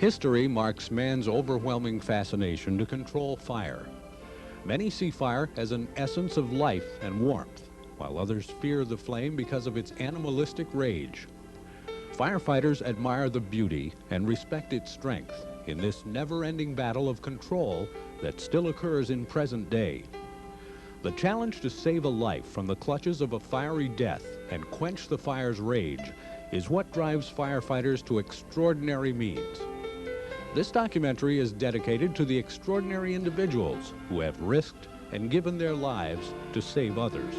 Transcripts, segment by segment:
History marks man's overwhelming fascination to control fire. Many see fire as an essence of life and warmth, while others fear the flame because of its animalistic rage. Firefighters admire the beauty and respect its strength in this never-ending battle of control that still occurs in present day. The challenge to save a life from the clutches of a fiery death and quench the fire's rage is what drives firefighters to extraordinary means. This documentary is dedicated to the extraordinary individuals who have risked and given their lives to save others.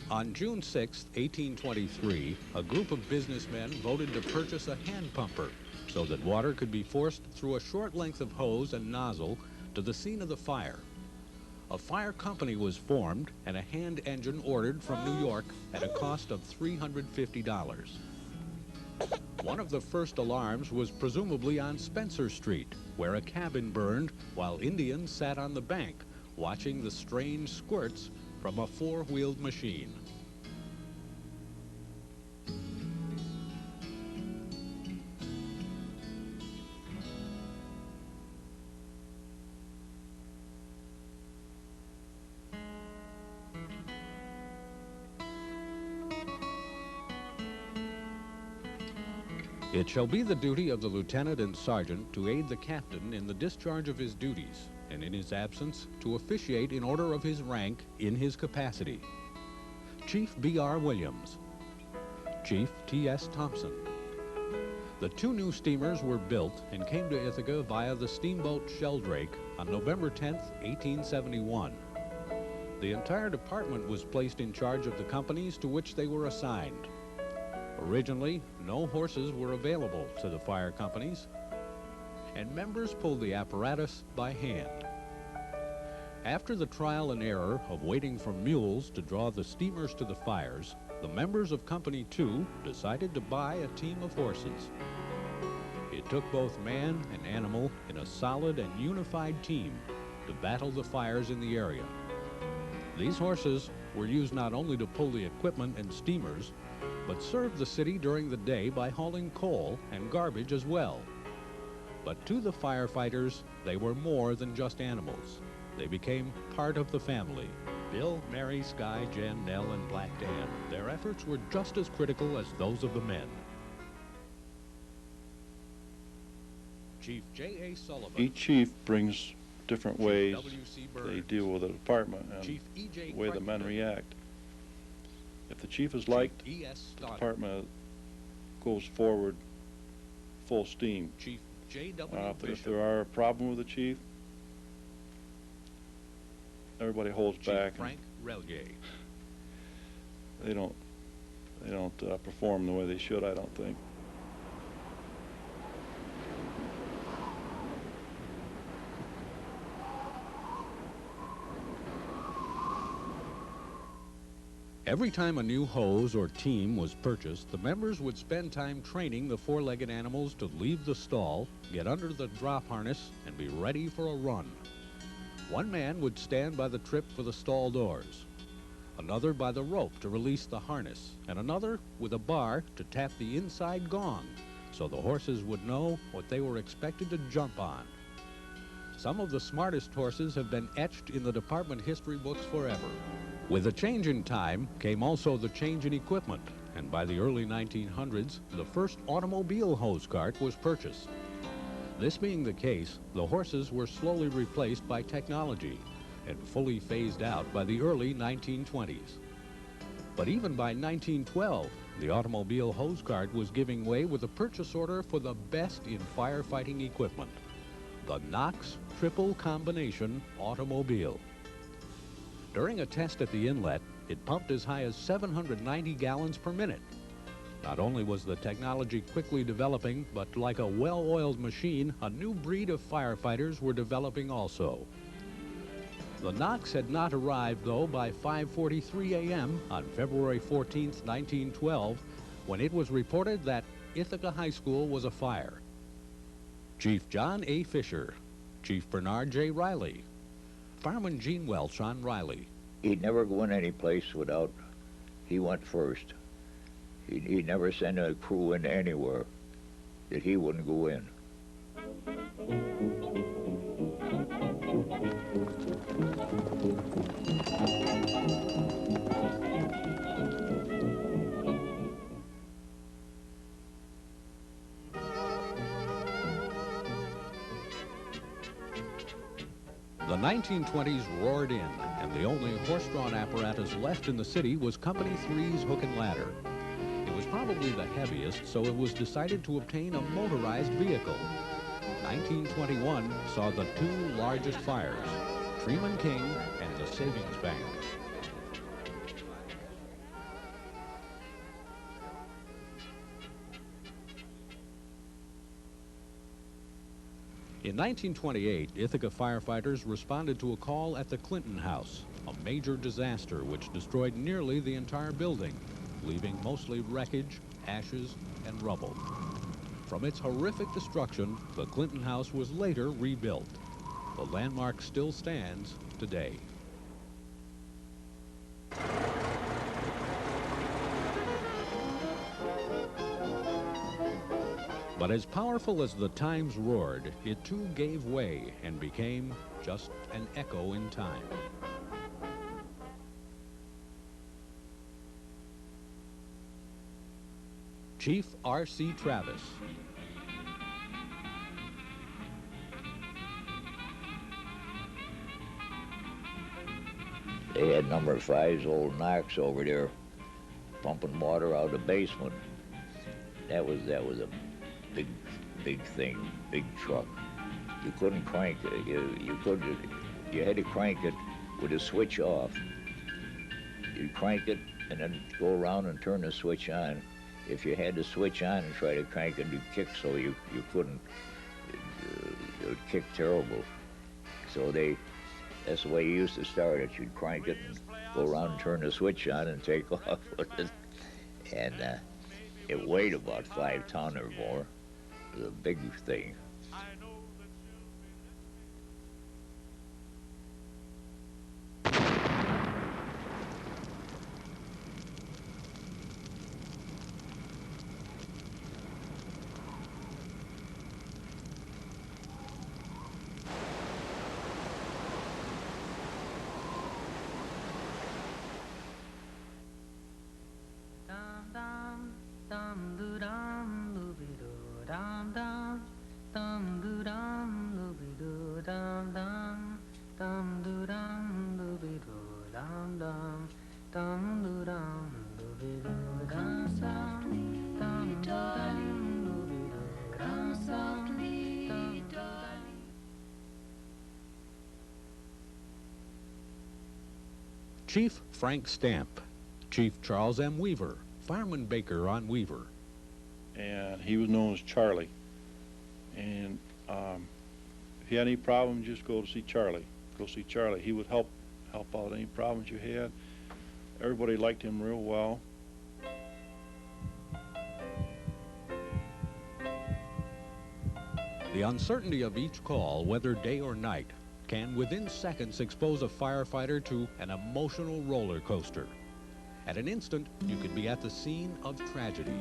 On June 6, 1823, a group of businessmen voted to purchase a hand pumper so that water could be forced through a short length of hose and nozzle to the scene of the fire. A fire company was formed and a hand engine ordered from New York at a cost of $350. One of the first alarms was presumably on Spencer Street, where a cabin burned while Indians sat on the bank watching the strange squirts from a four-wheeled machine. It shall be the duty of the lieutenant and sergeant to aid the captain in the discharge of his duties, and in his absence, to officiate in order of his rank in his capacity. Chief B.R. Williams, Chief T.S. Thompson. The two new steamers were built and came to Ithaca via the steamboat Sheldrake on November 10, 1871. The entire department was placed in charge of the companies to which they were assigned. Originally, no horses were available to the fire companies, and members pulled the apparatus by hand. After the trial and error of waiting for mules to draw the steamers to the fires, the members of Company 2 decided to buy a team of horses. It took both man and animal in a solid and unified team to battle the fires in the area. These horses were used not only to pull the equipment and steamers, but served the city during the day by hauling coal and garbage as well. But to the firefighters, they were more than just animals. They became part of the family. Bill, Mary, Sky, Jen, Nell, and Black Dan. Their efforts were just as critical as those of the men. Chief J.A. Sullivan. Each chief brings different ways they deal with the department and the way the men react. If the chief is liked, the department goes forward full steam. Chief J.W. If there are a problem with the chief, everybody holds back. Frank Relier. They don't perform the way they should, I don't think. Every time a new hose or team was purchased, the members would spend time training the four-legged animals to leave the stall, get under the drop harness, and be ready for a run. One man would stand by the trip for the stall doors, another by the rope to release the harness, and another with a bar to tap the inside gong so the horses would know what they were expected to jump on. Some of the smartest horses have been etched in the department history books forever. With the change in time came also the change in equipment, and by the early 1900s, the first automobile hose cart was purchased. This being the case, the horses were slowly replaced by technology and fully phased out by the early 1920s. But even by 1912, the automobile hose cart was giving way with a purchase order for the best in firefighting equipment, the Knox Triple Combination Automobile. During a test at the inlet, it pumped as high as 790 gallons per minute. Not only was the technology quickly developing, but like a well-oiled machine, a new breed of firefighters were developing also. The Knox had not arrived, though, by 5:43 a.m. on February 14, 1912, when it was reported that Ithaca High School was afire. Chief John A. Fisher, Chief Bernard J. Riley, Fireman Gene Welch on Riley. He'd never go in any place without, he went first. He'd never send a crew in anywhere that he wouldn't go in. The 1920s roared in, and the only horse-drawn apparatus left in the city was Company 3's hook and ladder. It was probably the heaviest, so it was decided to obtain a motorized vehicle. 1921 saw the two largest fires, Freeman King and the Savings Bank. In 1928, Ithaca firefighters responded to a call at the Clinton House, a major disaster which destroyed nearly the entire building, leaving mostly wreckage, ashes, and rubble. From its horrific destruction, the Clinton House was later rebuilt. The landmark still stands today. But as powerful as the times roared, it too gave way and became just an echo in time. Chief R.C. Travis. They had number 5's old Knox over there pumping water out of the basement. That was a big thing, big truck. You couldn't crank it. You had to crank it with a switch off. You'd crank it and then go around and turn the switch on. If you had the switch on and try to crank it, it'd kick, so you couldn't. It would kick terrible. So that's the way you used to start it. You'd crank it and go around and turn the switch on and take off with it. And it weighed about 5 tons or more. It was a big thing. Chief Frank Stamp, Chief Charles M. Weaver, Fireman Baker on Weaver. And he was known as Charlie. And if you had any problems, just go to see Charlie. Go see Charlie. He would help out any problems you had. Everybody liked him real well. The uncertainty of each call, whether day or night, can within seconds expose a firefighter to an emotional roller coaster. At an instant, you could be at the scene of tragedy.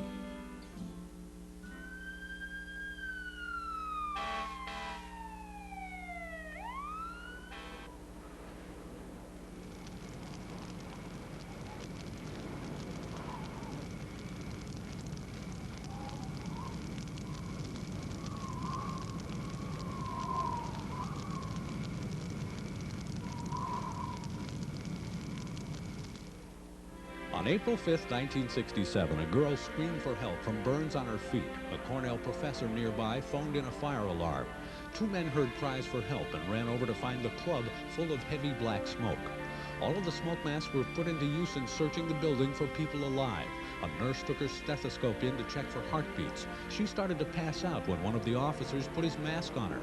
On April 5th, 1967, a girl screamed for help from burns on her feet. A Cornell professor nearby phoned in a fire alarm. 2 men heard cries for help and ran over to find the club full of heavy black smoke. All of the smoke masks were put into use in searching the building for people alive, A nurse took her stethoscope in to check for heartbeats. She started to pass out when one of the officers put his mask on her.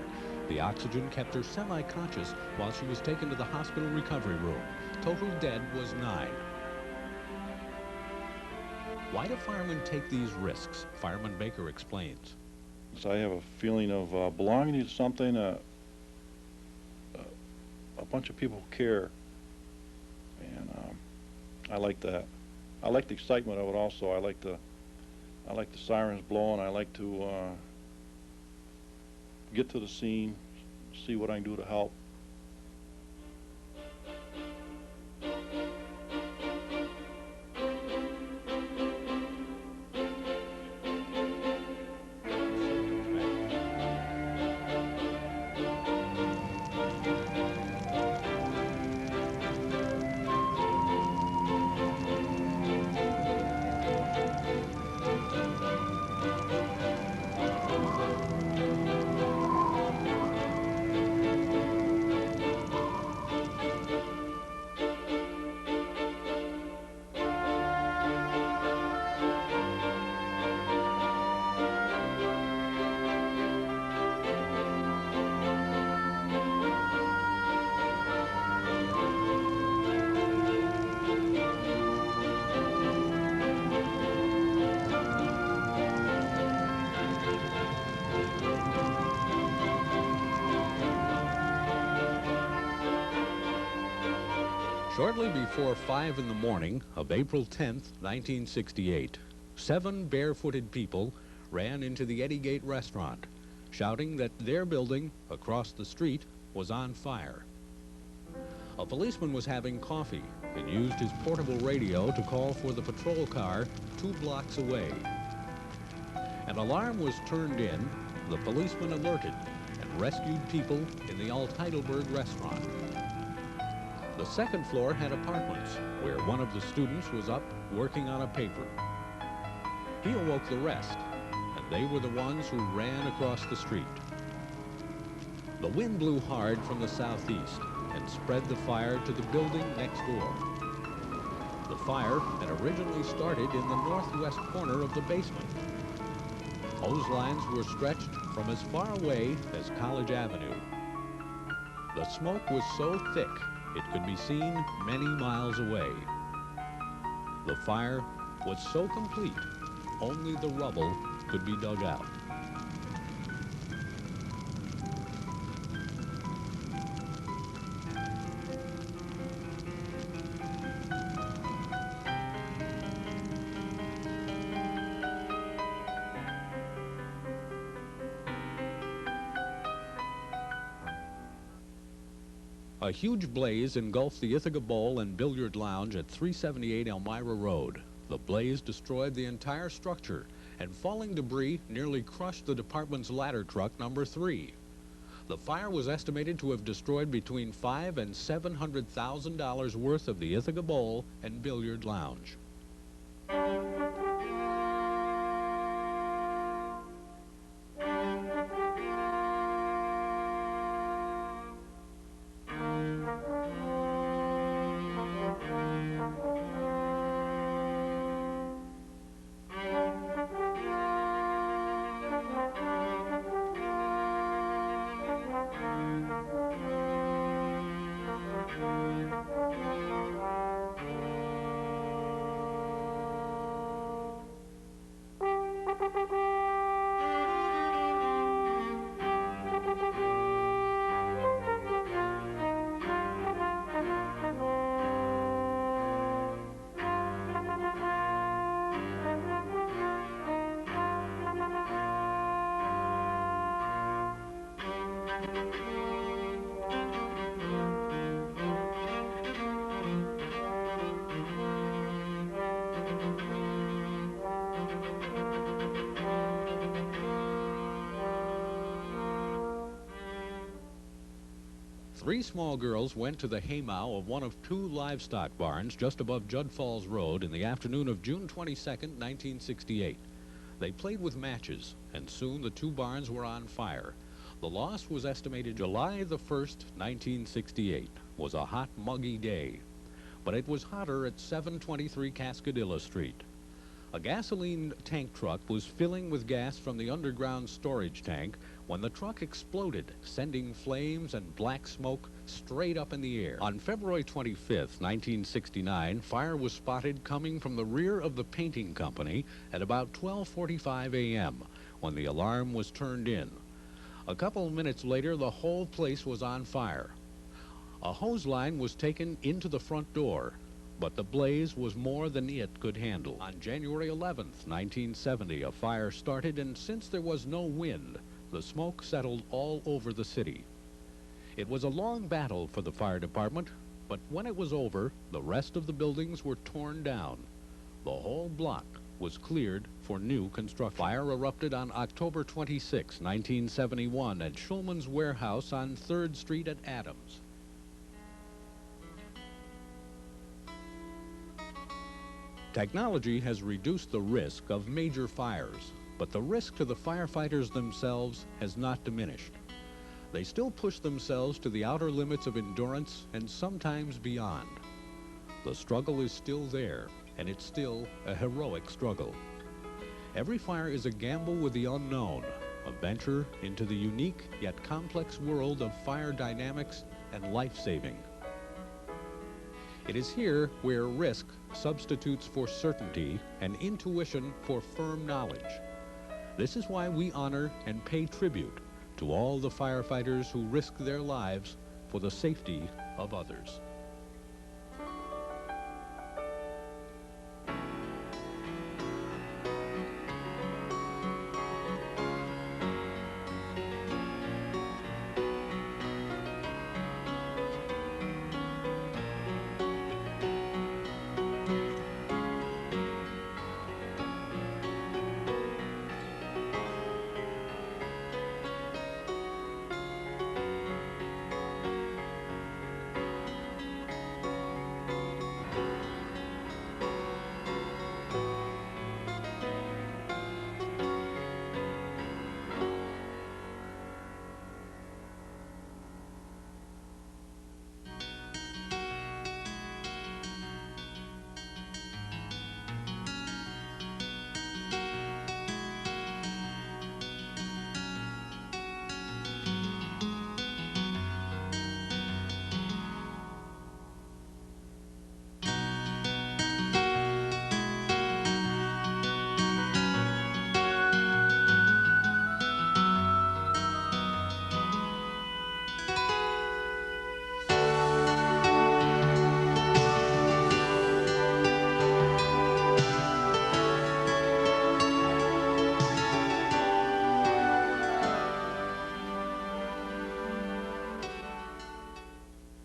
The oxygen kept her semi-conscious while she was taken to the hospital recovery room. Total dead was 9. Why do firemen take these risks? Fireman Baker explains. So I have a feeling of belonging to something, a bunch of people who care, and I like that. I like the excitement of it also. I like the sirens blowing. I like to get to the scene, see what I can do to help. Shortly before 5 in the morning of April 10th, 1968, 7 barefooted people ran into the Eddie Gate restaurant, shouting that their building across the street was on fire. A policeman was having coffee and used his portable radio to call for the patrol car 2 blocks away. An alarm was turned in, the policeman alerted and rescued people in the Alt Heidelberg restaurant. The second floor had apartments where one of the students was up working on a paper. He awoke the rest, and they were the ones who ran across the street. The wind blew hard from the southeast and spread the fire to the building next door. The fire had originally started in the northwest corner of the basement. Hose lines were stretched from as far away as College Avenue. The smoke was so thick it could be seen many miles away. The fire was so complete, only the rubble could be dug out. A huge blaze engulfed the Ithaca Bowl and Billiard Lounge at 378 Elmira Road. The blaze destroyed the entire structure, and falling debris nearly crushed the department's ladder truck number 3. The fire was estimated to have destroyed between $500,000 and $700,000 worth of the Ithaca Bowl and Billiard Lounge. Three small girls went to the haymow of one of 2 livestock barns just above Judd Falls Road in the afternoon of June 22nd, 1968. They played with matches, and soon the 2 barns were on fire. The loss was estimated. July the 1st, 1968 was a hot, muggy day, but it was hotter at 723 Cascadilla Street. A gasoline tank truck was filling with gas from the underground storage tank when the truck exploded, sending flames and black smoke straight up in the air. On February 25th, 1969, fire was spotted coming from the rear of the painting company at about 12:45 a.m. when the alarm was turned in. A couple minutes later, the whole place was on fire. A hose line was taken into the front door, but the blaze was more than it could handle. On January 11th, 1970, a fire started, and since there was no wind, the smoke settled all over the city. It was a long battle for the fire department, but when it was over, the rest of the buildings were torn down. The whole block was cleared for new construction. Fire erupted on October 26, 1971, at Schulman's warehouse on 3rd Street at Adams. Technology has reduced the risk of major fires, but the risk to the firefighters themselves has not diminished. They still push themselves to the outer limits of endurance and sometimes beyond. The struggle is still there, and it's still a heroic struggle. Every fire is a gamble with the unknown, a venture into the unique yet complex world of fire dynamics and life-saving. It is here where risk substitutes for certainty and intuition for firm knowledge. This is why we honor and pay tribute to all the firefighters who risk their lives for the safety of others.